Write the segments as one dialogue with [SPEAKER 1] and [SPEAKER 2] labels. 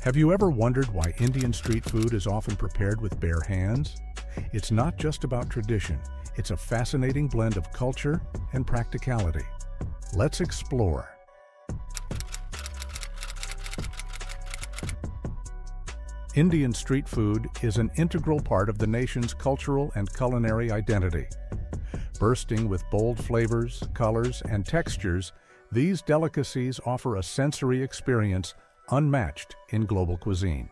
[SPEAKER 1] Have you ever wondered why Indian street food is often prepared with bare hands? It's not just about tradition, it's a fascinating blend of culture and practicality. Let's explore. Indian street food is an integral part of the nation's cultural and culinary identity. Bursting with bold flavors, colors, and textures, these delicacies offer a sensory experience unmatched in global cuisine.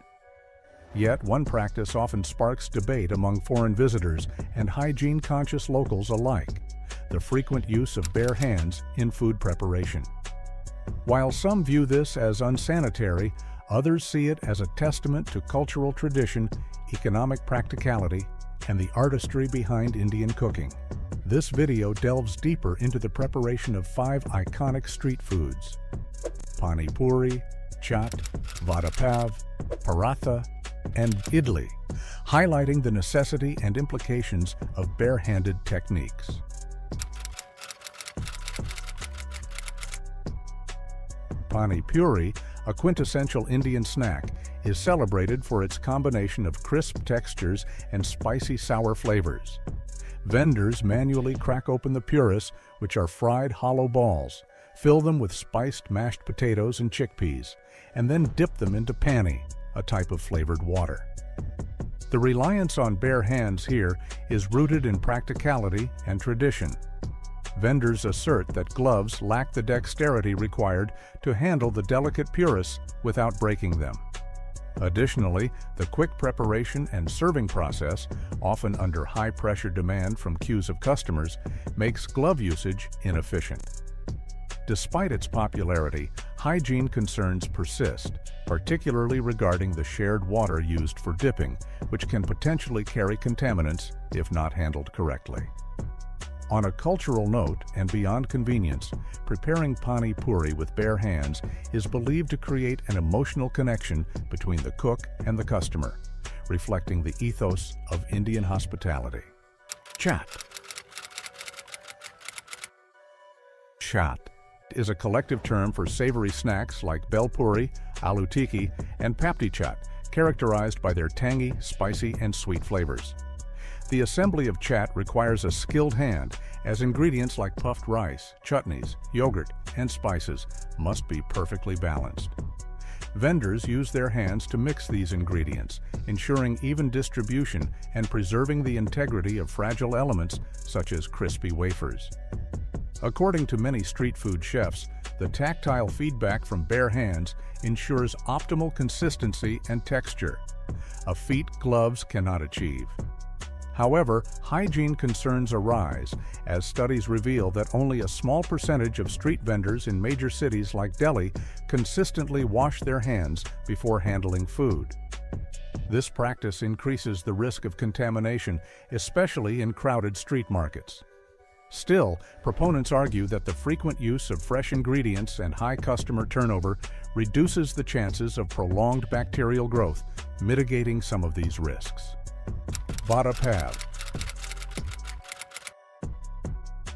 [SPEAKER 1] Yet, one practice often sparks debate among foreign visitors and hygiene-conscious locals alike: the frequent use of bare hands in food preparation. While some view this as unsanitary, others see it as a testament to cultural tradition, economic practicality, and the artistry behind Indian cooking. This video delves deeper into the preparation of 5 iconic street foods: pani puri, chaat, vada pav, paratha, and idli, highlighting the necessity and implications of bare-handed techniques. Pani puri, a quintessential Indian snack, is celebrated for its combination of crisp textures and spicy sour flavors. Vendors manually crack open the puris, which are fried hollow balls, fill them with spiced mashed potatoes and chickpeas, and then dip them into pani, a type of flavored water. The reliance on bare hands here is rooted in practicality and tradition. Vendors assert that gloves lack the dexterity required to handle the delicate puris without breaking them. Additionally, the quick preparation and serving process, often under high-pressure demand from queues of customers, makes glove usage inefficient. Despite its popularity, hygiene concerns persist, particularly regarding the shared water used for dipping, which can potentially carry contaminants if not handled correctly. On a cultural note, and beyond convenience, preparing pani puri with bare hands is believed to create an emotional connection between the cook and the customer, reflecting the ethos of Indian hospitality. Chaat. Chaat is a collective term for savory snacks like bel puri, aloo tikki, and papdi chaat, characterized by their tangy, spicy, and sweet flavors. The assembly of chaat requires a skilled hand, as ingredients like puffed rice, chutneys, yogurt, and spices must be perfectly balanced. Vendors use their hands to mix these ingredients, ensuring even distribution and preserving the integrity of fragile elements such as crispy wafers. According to many street food chefs, the tactile feedback from bare hands ensures optimal consistency and texture, a feat gloves cannot achieve. However, hygiene concerns arise as studies reveal that only a small percentage of street vendors in major cities like Delhi consistently wash their hands before handling food. This practice increases the risk of contamination, especially in crowded street markets. Still, proponents argue that the frequent use of fresh ingredients and high customer turnover reduces the chances of prolonged bacterial growth, mitigating some of these risks. Vada pav.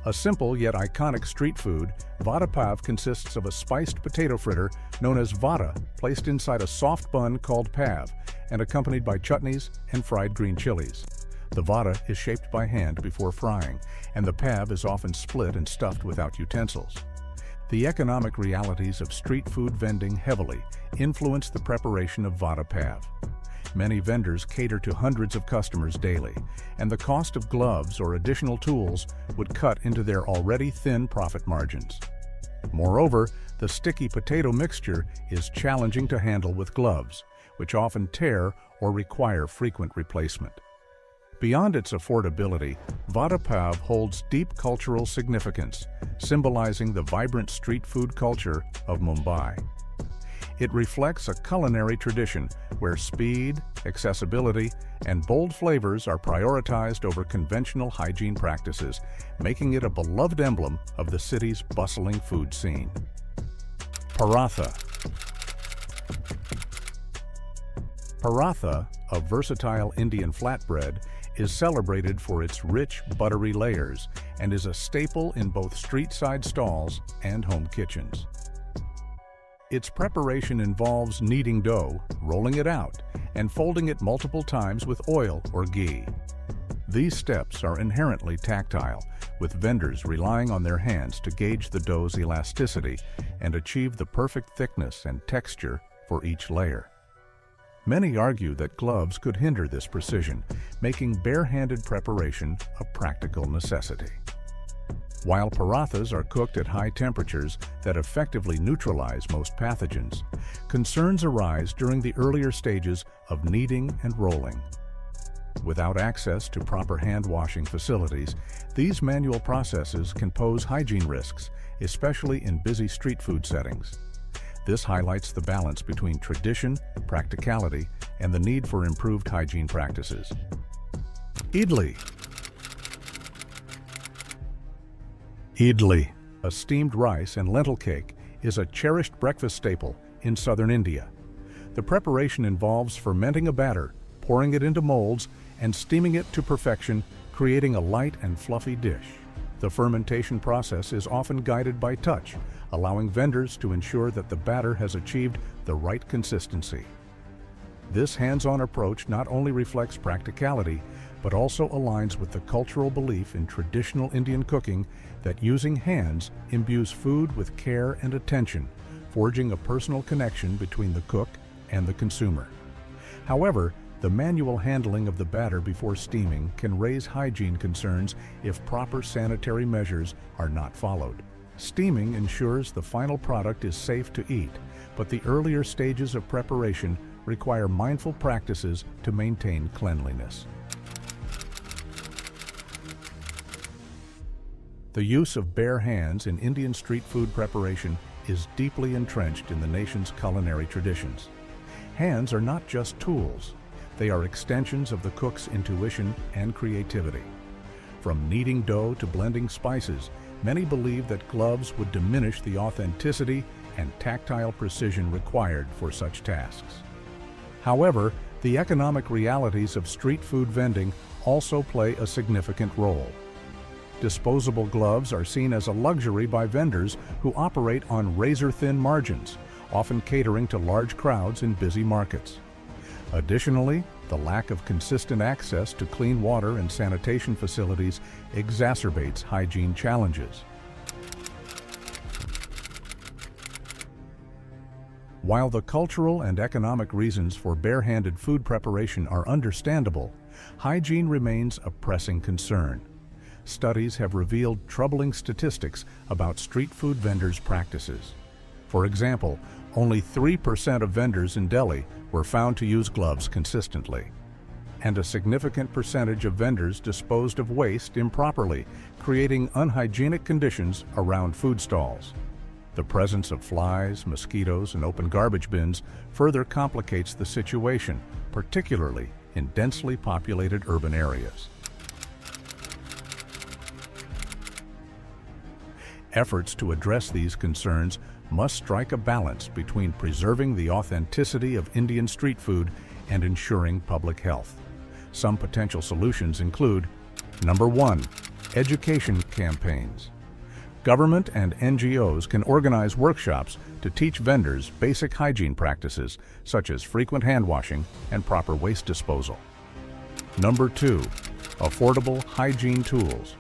[SPEAKER 1] A simple yet iconic street food, vada pav consists of a spiced potato fritter known as vada placed inside a soft bun called pav and accompanied by chutneys and fried green chilies. The vada is shaped by hand before frying, and the pav is often split and stuffed without utensils. The economic realities of street food vending heavily influence the preparation of vada pav. Many vendors cater to hundreds of customers daily, and the cost of gloves or additional tools would cut into their already thin profit margins. Moreover, the sticky potato mixture is challenging to handle with gloves, which often tear or require frequent replacement. Beyond its affordability, vada pav holds deep cultural significance, symbolizing the vibrant street food culture of Mumbai. It reflects a culinary tradition where speed, accessibility, and bold flavors are prioritized over conventional hygiene practices, making it a beloved emblem of the city's bustling food scene. Paratha. Paratha, a versatile Indian flatbread, is celebrated for its rich, buttery layers and is a staple in both street-side stalls and home kitchens. Its preparation involves kneading dough, rolling it out, and folding it multiple times with oil or ghee. These steps are inherently tactile, with vendors relying on their hands to gauge the dough's elasticity and achieve the perfect thickness and texture for each layer. Many argue that gloves could hinder this precision, making bare-handed preparation a practical necessity. While parathas are cooked at high temperatures that effectively neutralize most pathogens, concerns arise during the earlier stages of kneading and rolling. Without access to proper hand-washing facilities, these manual processes can pose hygiene risks, especially in busy street food settings. This highlights the balance between tradition, practicality, and the need for improved hygiene practices. Idli. Idli, a steamed rice and lentil cake, is a cherished breakfast staple in southern India. The preparation involves fermenting a batter, pouring it into molds, and steaming it to perfection, creating a light and fluffy dish. The fermentation process is often guided by touch, allowing vendors to ensure that the batter has achieved the right consistency. This hands-on approach not only reflects practicality, but also aligns with the cultural belief in traditional Indian cooking that using hands imbues food with care and attention, forging a personal connection between the cook and the consumer. However, the manual handling of the batter before steaming can raise hygiene concerns if proper sanitary measures are not followed. Steaming ensures the final product is safe to eat, but the earlier stages of preparation require mindful practices to maintain cleanliness. The use of bare hands in Indian street food preparation is deeply entrenched in the nation's culinary traditions. Hands are not just tools. They are extensions of the cook's intuition and creativity. From kneading dough to blending spices, many believe that gloves would diminish the authenticity and tactile precision required for such tasks. However, the economic realities of street food vending also play a significant role. Disposable gloves are seen as a luxury by vendors who operate on razor-thin margins, often catering to large crowds in busy markets. Additionally, the lack of consistent access to clean water and sanitation facilities exacerbates hygiene challenges. While the cultural and economic reasons for bare-handed food preparation are understandable, hygiene remains a pressing concern. Studies have revealed troubling statistics about street food vendors' practices. For example, only 3% of vendors in Delhi were found to use gloves consistently, and a significant percentage of vendors disposed of waste improperly, creating unhygienic conditions around food stalls. The presence of flies, mosquitoes, and open garbage bins further complicates the situation, particularly in densely populated urban areas. Efforts to address these concerns must strike a balance between preserving the authenticity of Indian street food and ensuring public health. Some potential solutions include: Number 1. Education campaigns. Government and NGOs can organize workshops to teach vendors basic hygiene practices such as frequent hand washing and proper waste disposal. Number 2. Affordable hygiene tools.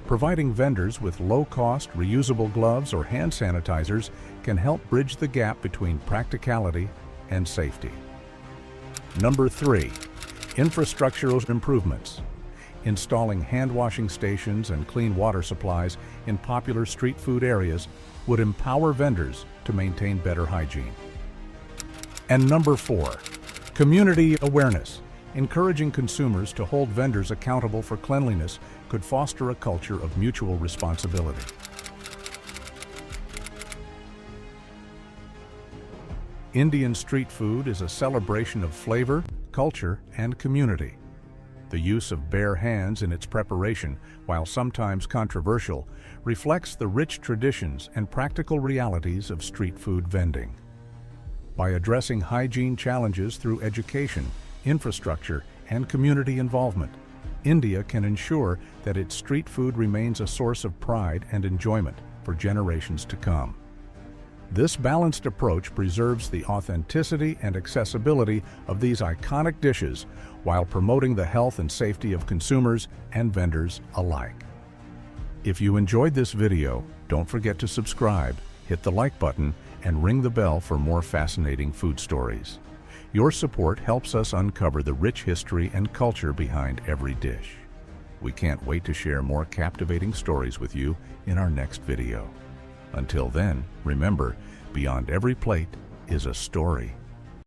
[SPEAKER 1] Providing vendors with low-cost, reusable gloves or hand sanitizers can help bridge the gap between practicality and safety. Number 3. Infrastructural improvements. Installing hand-washing stations and clean water supplies in popular street food areas would empower vendors to maintain better hygiene. And number 4. Community awareness. Encouraging consumers to hold vendors accountable for cleanliness could foster a culture of mutual responsibility. Indian street food is a celebration of flavor, culture, and community. The use of bare hands in its preparation, while sometimes controversial, reflects the rich traditions and practical realities of street food vending. By addressing hygiene challenges through education, infrastructure, and community involvement, India can ensure that its street food remains a source of pride and enjoyment for generations to come. This balanced approach preserves the authenticity and accessibility of these iconic dishes while promoting the health and safety of consumers and vendors alike. If you enjoyed this video, don't forget to subscribe, hit the like button, and ring the bell for more fascinating food stories. Your support helps us uncover the rich history and culture behind every dish. We can't wait to share more captivating stories with you in our next video. Until then, remember, beyond every plate is a story.